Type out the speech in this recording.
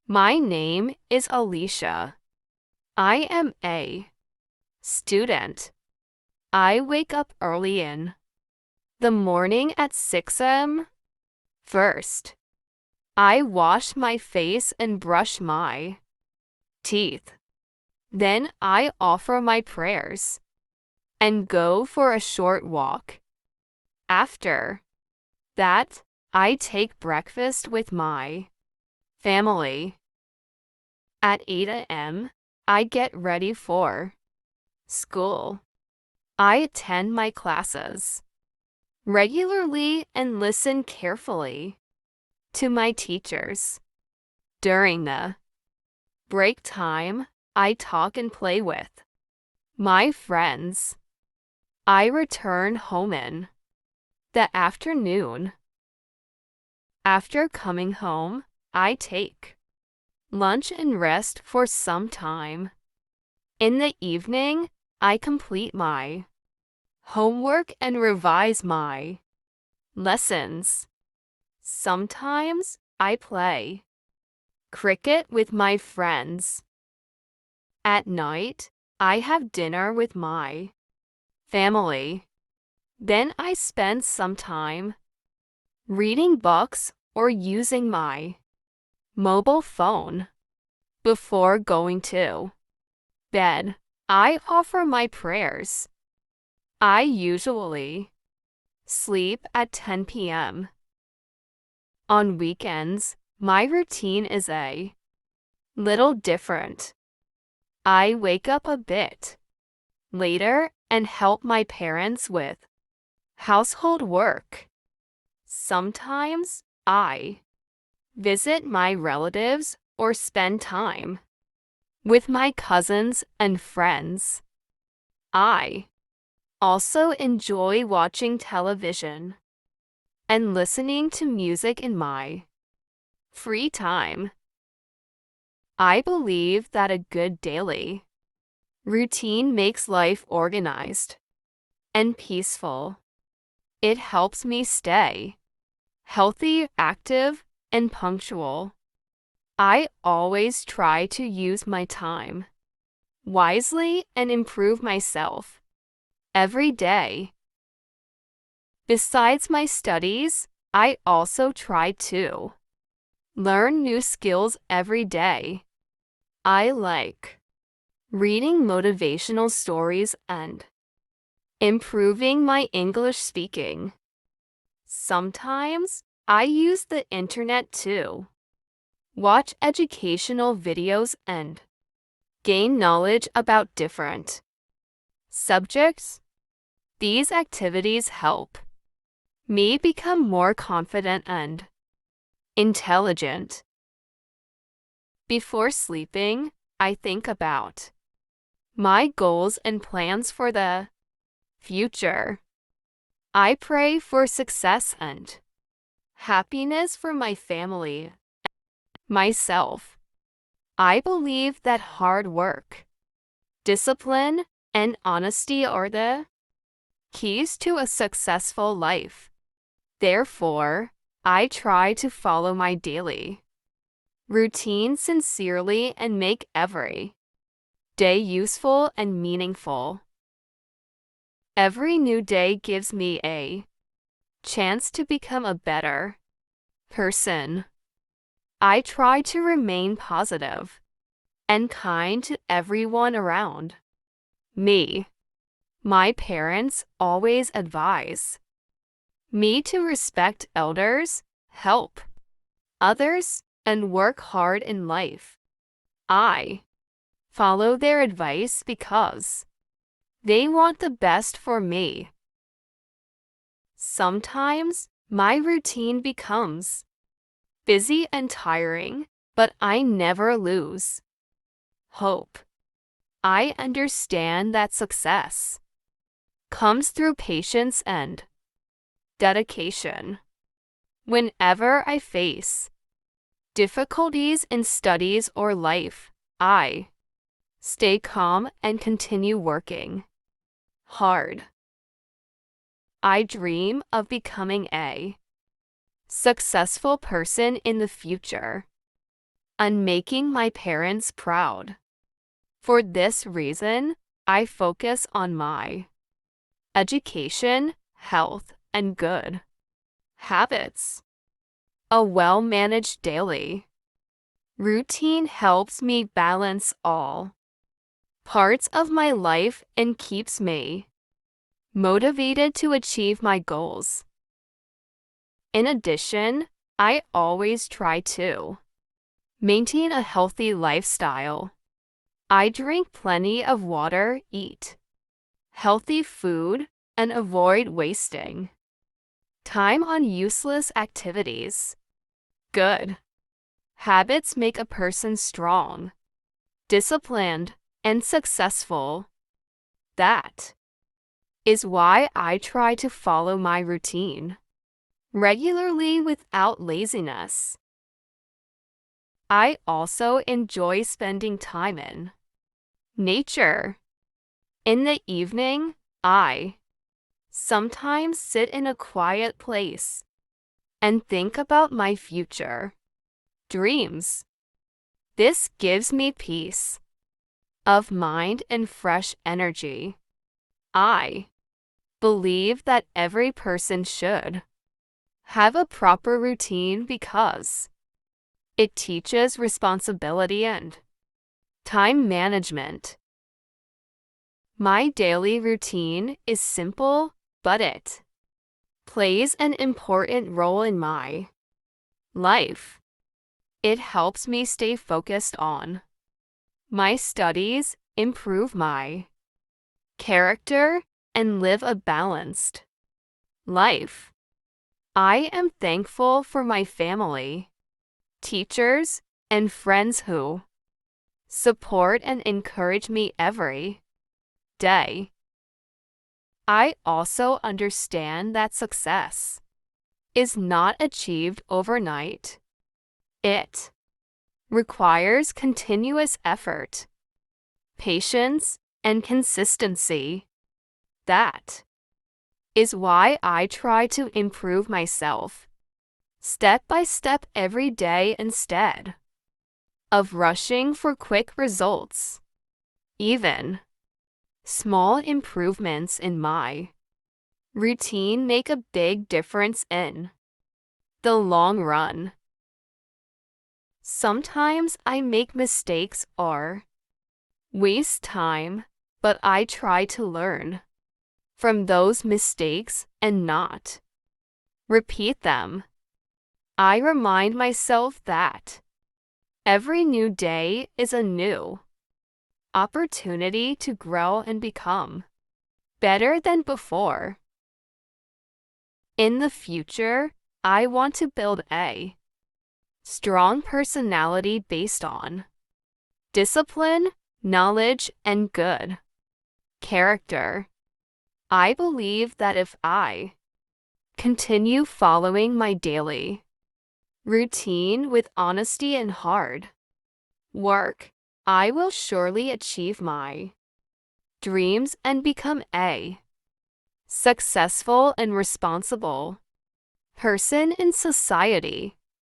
My name is Alicia. I am a student. I wake up early in the morning at 6 a.m. First, I wash my face and brush my teeth. Then I offer my prayers and go for a short walk. After that, I take breakfast with my family. At 8 a.m., I get ready for school. I attend my classes regularly and listen carefully to my teachers. During the break time, I talk and play with my friends. I return home in the afternoon. After coming home, I take lunch and rest for some time. In the evening, I complete my homework and revise my lessons. Sometimes I play cricket with my friends. At night, I have dinner with my family. Then I spend some time reading books or using my mobile phone. Before going to bed, I offer my prayers. I usually sleep at 10 p.m. On weekends, my routine is a little different. I wake up a bit later and help my parents with household work. Sometimes I visit my relatives or spend time with my cousins and friends. I also enjoy watching television and listening to music in my free time. I believe that a good daily routine makes life organized and peaceful. It helps me stay healthy, active, and punctual. I always try to use my time wisely and improve myself every day. Besides my studies, I also try to learn new skills every day. I like reading motivational stories and improving my English speaking. Sometimes I use the internet too. Watch educational videos and gain knowledge about different subjects. These activities help me become more confident and intelligent. Before sleeping, I think about my goals and plans for the future. I pray for success and happiness for my family, myself. I believe that hard work, discipline, and honesty are the keys to a successful life. Therefore, I try to follow my daily routine sincerely and make every day useful and meaningful. Every new day gives me a chance to become a better person. I try to remain positive and kind to everyone around me. My parents always advise me to respect elders, help others, and work hard in life. I follow their advice because they want the best for me. Sometimes my routine becomes busy and tiring, but I never lose hope. I understand that success comes through patience and dedication. Whenever I face difficulties in studies or life, I stay calm and continue working hard. I dream of becoming a successful person in the future. and making my parents proud. For this reason, I focus on my education, health, and good habits. A well-managed daily routine helps me balance all parts of my life and keeps me motivated to achieve my goals. In addition, I always try to maintain a healthy lifestyle. I drink plenty of water, eat healthy food, and avoid wasting time on useless activities. Good habits make a person strong, disciplined, and successful. That is why I try to follow my routine regularly without laziness. I also enjoy spending time in nature. In the evening, I sometimes sit in a quiet place and think about my future dreams. This gives me peace of mind and fresh energy. I believe that every person should have a proper routine because it teaches responsibility and time management. My daily routine is simple, but it plays an important role in my life. It helps me stay focused on my studies, improve my character, and live a balanced life. I am thankful for my family, teachers, and friends who support and encourage me every day. I also understand that success is not achieved overnight. It requires continuous effort, patience, and consistency. That is why I try to improve myself step by step every day instead of rushing for quick results. Even small improvements in my routine make a big difference in the long run. Sometimes I make mistakes or waste time, but I try to learn from those mistakes and not repeat them. I remind myself that every new day is a new opportunity to grow and become better than before. In the future, I want to build a strong personality based on discipline, knowledge, and good character. I believe that if I continue following my daily routine with honesty and hard work, I will surely achieve my dreams and become a successful and responsible person in society.